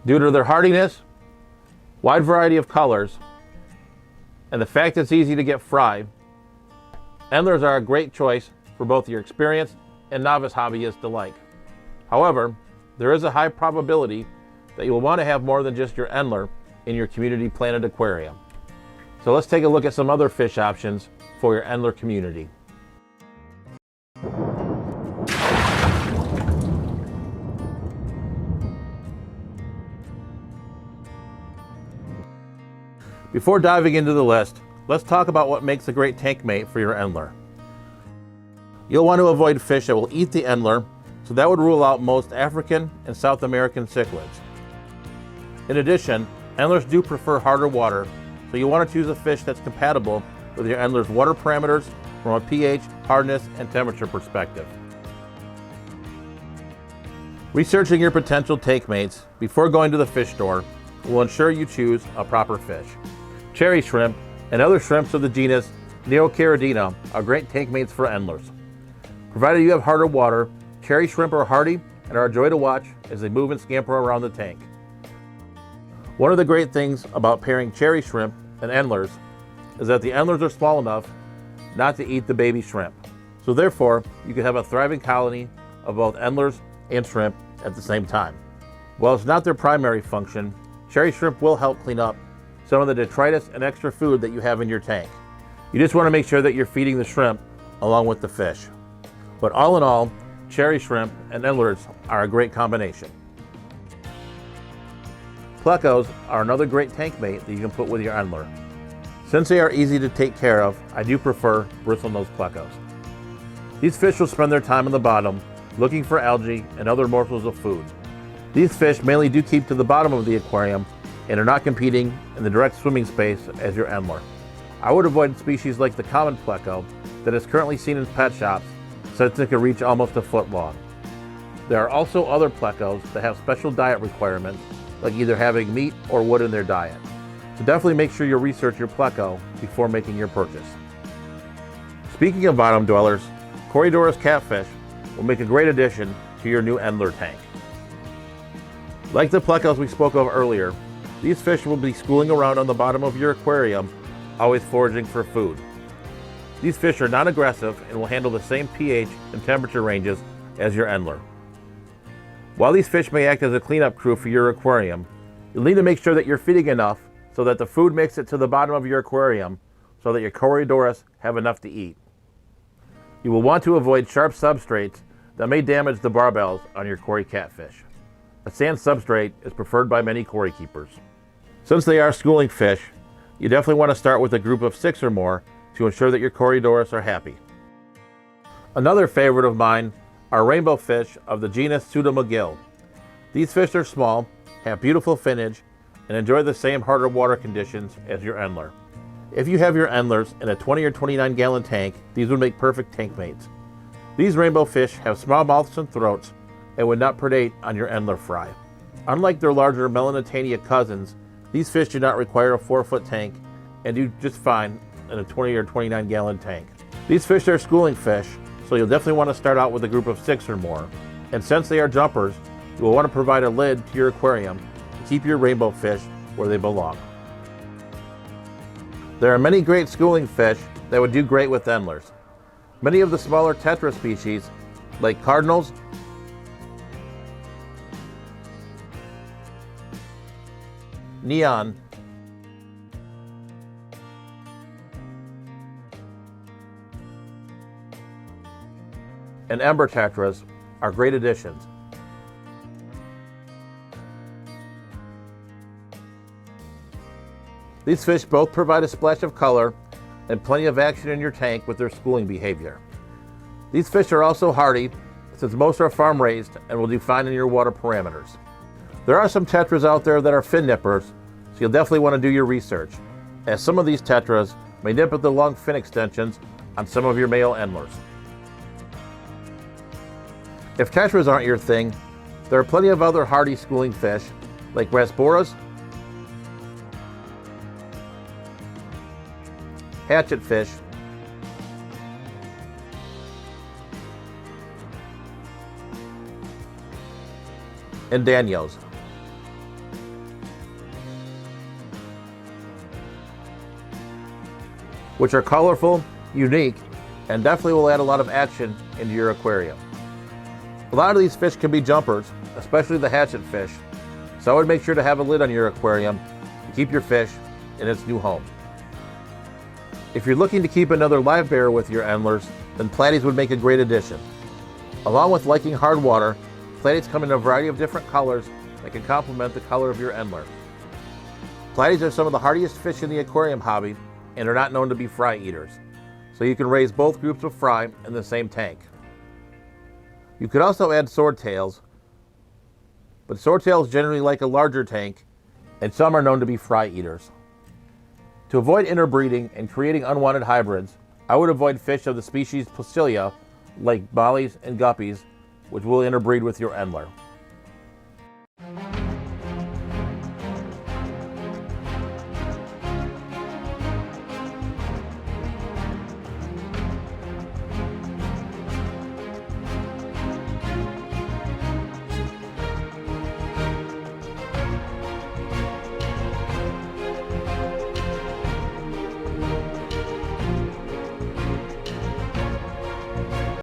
Due to their hardiness, wide variety of colors, and the fact it's easy to get fried, Endlers are a great choice for both your experienced and novice hobbyists alike. However, there is a high probability that you will want to have more than just your Endler in your community planted aquarium. So let's take a look at some other fish options for your Endler community. Before diving into the list, let's talk about what makes a great tank mate for your Endler. You'll want to avoid fish that will eat the Endler, so that would rule out most African and South American cichlids. In addition, Endlers do prefer harder water, so you want to choose a fish that's compatible with your Endler's water parameters from a pH, hardness, and temperature perspective. Researching your potential tank mates before going to the fish store will ensure you choose a proper fish. Cherry shrimp and other shrimps of the genus Neocaridina are great tank mates for Endlers. Provided you have harder water, cherry shrimp are hardy and are a joy to watch as they move and scamper around the tank. One of the great things about pairing cherry shrimp and Endlers is that the Endlers are small enough not to eat the baby shrimp. So therefore, you can have a thriving colony of both Endlers and shrimp at the same time. While it's not their primary function, cherry shrimp will help clean up some of the detritus and extra food that you have in your tank. You just want to make sure that you're feeding the shrimp along with the fish. But all in all, cherry shrimp and Endlers are a great combination. Plecos are another great tank mate that you can put with your Endler. Since they are easy to take care of, I do prefer bristlenose Plecos. These fish will spend their time on the bottom looking for algae and other morsels of food. These fish mainly do keep to the bottom of the aquarium and are not competing in the direct swimming space as your Endler. I would avoid species like the common Pleco that is currently seen in pet shops since it can reach almost a foot long. There are also other Plecos that have special diet requirements, like either having meat or wood in their diet. So definitely make sure you research your Pleco before making your purchase. Speaking of bottom dwellers, Corydoras Catfish will make a great addition to your new Endler tank. Like the Plecos we spoke of earlier, these fish will be schooling around on the bottom of your aquarium, always foraging for food. These fish are non-aggressive and will handle the same pH and temperature ranges as your Endler. While these fish may act as a cleanup crew for your aquarium, you'll need to make sure that you're feeding enough so that the food makes it to the bottom of your aquarium so that your Corydoras have enough to eat. You will want to avoid sharp substrates that may damage the barbels on your Cory catfish. A sand substrate is preferred by many Cory keepers. Since they are schooling fish, you definitely want to start with a group of 6 or more to ensure that your Corydoras are happy. Another favorite of mine are rainbow fish of the genus Pseudomugil. These fish are small, have beautiful finnage, and enjoy the same harder water conditions as your Endler. If you have your Endlers in a 20 or 29 gallon tank, these would make perfect tank mates. These rainbow fish have small mouths and throats and would not predate on your Endler fry. Unlike their larger Melanitania cousins, these fish do not require a 4-foot tank and do just fine in a 20 or 29 gallon tank. These fish are schooling fish, so you'll definitely want to start out with a group of 6 or more. And since they are jumpers, you will want to provide a lid to your aquarium to keep your rainbow fish where they belong. There are many great schooling fish that would do great with Endlers. Many of the smaller tetra species, like cardinals, neon, and ember tetras are great additions. These fish both provide a splash of color and plenty of action in your tank with their schooling behavior. These fish are also hardy, since most are farm raised and will do fine in your water parameters. There are some tetras out there that are fin nippers, so you'll definitely want to do your research, as some of these tetras may nip at the long fin extensions on some of your male Endlers. If tetras aren't your thing, there are plenty of other hardy schooling fish, like rasboras, hatchetfish, and danios. which are colorful, unique, and definitely will add a lot of action into your aquarium. A lot of these fish can be jumpers, especially the hatchet fish, so I would make sure to have a lid on your aquarium to keep your fish in its new home. If you're looking to keep another Livebearer with your Endlers, then Platies would make a great addition. Along with liking hard water, Platies come in a variety of different colors that can complement the color of your Endler. Platies are some of the hardiest fish in the aquarium hobby and are not known to be fry eaters, so you can raise both groups of fry in the same tank. You could also add swordtails, but swordtails generally like a larger tank, and some are known to be fry eaters. To avoid interbreeding and creating unwanted hybrids, I would avoid fish of the species Placilia, like mollies and guppies, which will interbreed with your Endler.